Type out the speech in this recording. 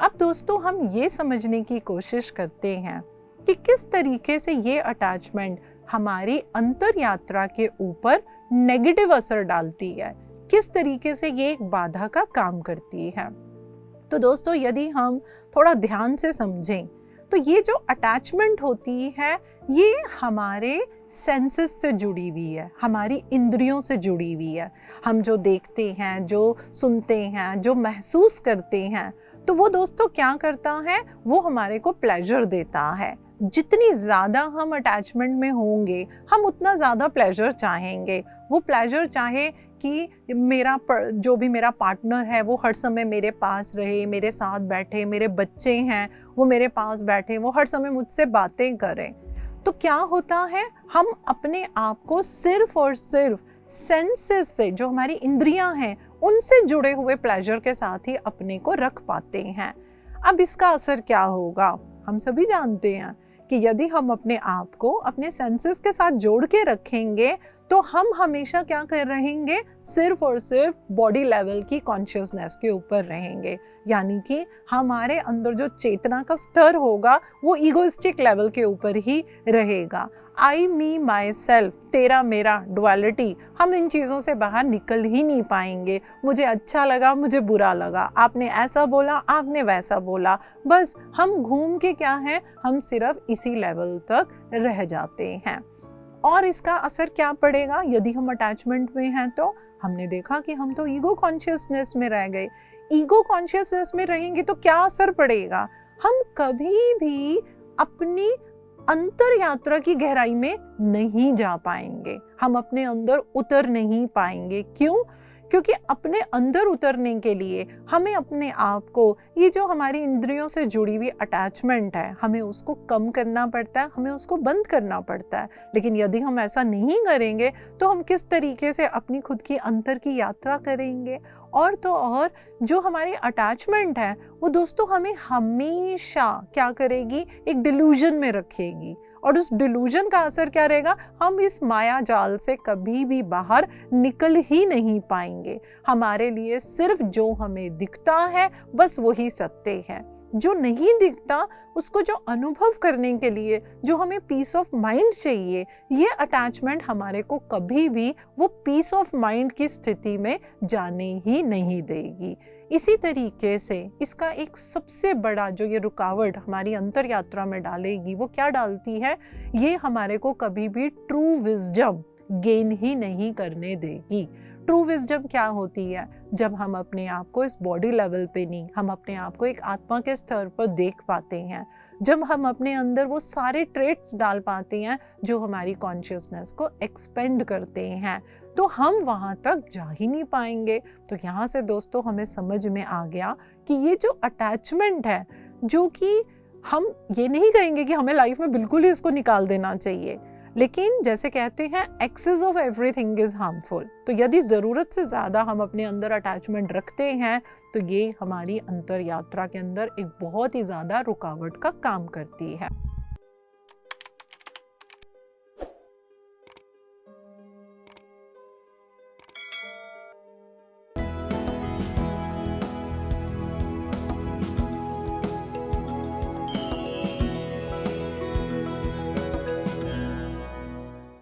अब दोस्तों हम ये समझने की कोशिश करते हैं कि किस तरीके से ये अटैचमेंट हमारी अंतर यात्रा के ऊपर नेगेटिव असर डालती है, किस तरीके से ये एक बाधा का काम करती है। तो दोस्तों यदि हम थोड़ा ध्यान से समझें तो ये जो अटैचमेंट होती है ये हमारे सेंसेस से जुड़ी हुई है, हमारी इंद्रियों से जुड़ी हुई है। हम जो देखते हैं, जो सुनते हैं, जो महसूस करते हैं, तो वो दोस्तों क्या करता है, वो हमारे को प्लेजर देता है। जितनी ज़्यादा हम अटैचमेंट में होंगे हम उतना ज़्यादा प्लेजर चाहेंगे। वो प्लेजर चाहे कि जो भी मेरा पार्टनर है वो हर समय मेरे पास रहे, मेरे साथ बैठे, मेरे बच्चे हैं वो मेरे पास बैठे, वो हर समय मुझसे बातें करें। तो क्या होता है, हम अपने आप को सिर्फ और सिर्फ सेंसेस से, जो हमारी इंद्रियां हैं, उनसे जुड़े हुए प्लेजर के साथ ही अपने को रख पाते हैं। अब इसका असर क्या होगा, हम सभी जानते हैं कि यदि हम अपने आप को अपने सेंसेस के साथ जोड़ के रखेंगे तो हम हमेशा क्या कर रहेंगे, सिर्फ और सिर्फ बॉडी लेवल की कॉन्शियसनेस के ऊपर रहेंगे। यानी कि हमारे अंदर जो चेतना का स्तर होगा वो ईगोइस्टिक लेवल के ऊपर ही रहेगा। आई मी माई सेल्फ, तेरा मेरा, डुअलिटी, हम इन चीज़ों से बाहर निकल ही नहीं पाएंगे। मुझे अच्छा लगा, मुझे बुरा लगा, आपने ऐसा बोला, आपने वैसा बोला, बस हम घूम के क्या है, हम सिर्फ इसी लेवल तक रह जाते हैं। और इसका असर क्या पड़ेगा, यदि हम अटैचमेंट में हैं तो हमने देखा कि हम तो ईगो कॉन्शियसनेस में रह गए। ईगो कॉन्शियसनेस में रहेंगे तो क्या असर पड़ेगा, हम कभी भी अपनी अंतर यात्रा की गहराई में नहीं जा पाएंगे, हम अपने अंदर उतर नहीं पाएंगे। क्यों? क्योंकि अपने अंदर उतरने के लिए हमें अपने आप को, ये जो हमारी इंद्रियों से जुड़ी हुई अटैचमेंट है, हमें उसको कम करना पड़ता है, हमें उसको बंद करना पड़ता है। लेकिन यदि हम ऐसा नहीं करेंगे तो हम किस तरीके से अपनी खुद की अंतर की यात्रा करेंगे। और तो और जो हमारी अटैचमेंट है वो दोस्तों हमें हमेशा क्या करेगी, एक डिल्यूजन में रखेगी। और उस डिल्यूजन का असर क्या रहेगा, हम इस माया जाल से कभी भी बाहर निकल ही नहीं पाएंगे। हमारे लिए सिर्फ जो हमें दिखता है बस वही सत्य है, जो नहीं दिखता उसको जो अनुभव करने के लिए जो हमें पीस ऑफ माइंड चाहिए, ये अटैचमेंट हमारे को कभी भी वो पीस ऑफ माइंड की स्थिति में जाने ही नहीं देगी। इसी तरीके से इसका एक सबसे बड़ा जो ये रुकावट हमारी अंतर यात्रा में डालेगी, वो क्या डालती है, ये हमारे को कभी भी ट्रू विजडम गेन ही नहीं करने देगी। ट्रू विजडम क्या होती है, जब हम अपने आप को इस बॉडी लेवल पे नहीं, हम अपने आप को एक आत्मा के स्तर पर देख पाते हैं, जब हम अपने अंदर वो सारे ट्रेट्स डाल पाते हैं जो हमारी कॉन्शियसनेस को एक्सपेंड करते हैं, तो हम वहाँ तक जा ही नहीं पाएंगे। तो यहाँ से दोस्तों हमें समझ में आ गया कि ये जो अटैचमेंट है, जो कि हम ये नहीं कहेंगे कि हमें लाइफ में बिल्कुल ही इसको निकाल देना चाहिए, लेकिन जैसे कहते हैं excess of everything is harmful. तो यदि ज़रूरत से ज़्यादा हम अपने अंदर अटैचमेंट रखते हैं तो ये हमारी अंतर यात्रा के अंदर एक बहुत ही ज़्यादा रुकावट का काम करती है।